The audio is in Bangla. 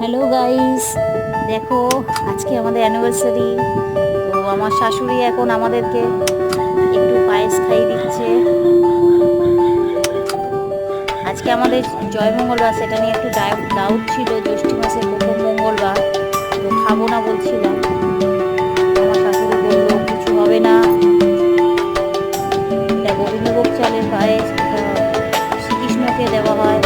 হ্যালো গাইস, দেখো আজকে আমাদের অ্যানিভার্সারি। তো আমার শাশুড়ি এখন আমাদেরকে একটু পায়েস খাইয়ে দিচ্ছে। আজকে আমাদের জয় মঙ্গলবার, সেটা নিয়ে একটু ডাউট ছিল। জ্যৈষ্ঠ মাসের প্রথম মঙ্গলবার, তো খাবো না বলছিলাম। আমার শাশুড়ি বললো কিছু হবে না, এটা গোবিন্দভোগ চালের পায়েস, এটা শ্রীকৃষ্ণকে দেওয়া হয়।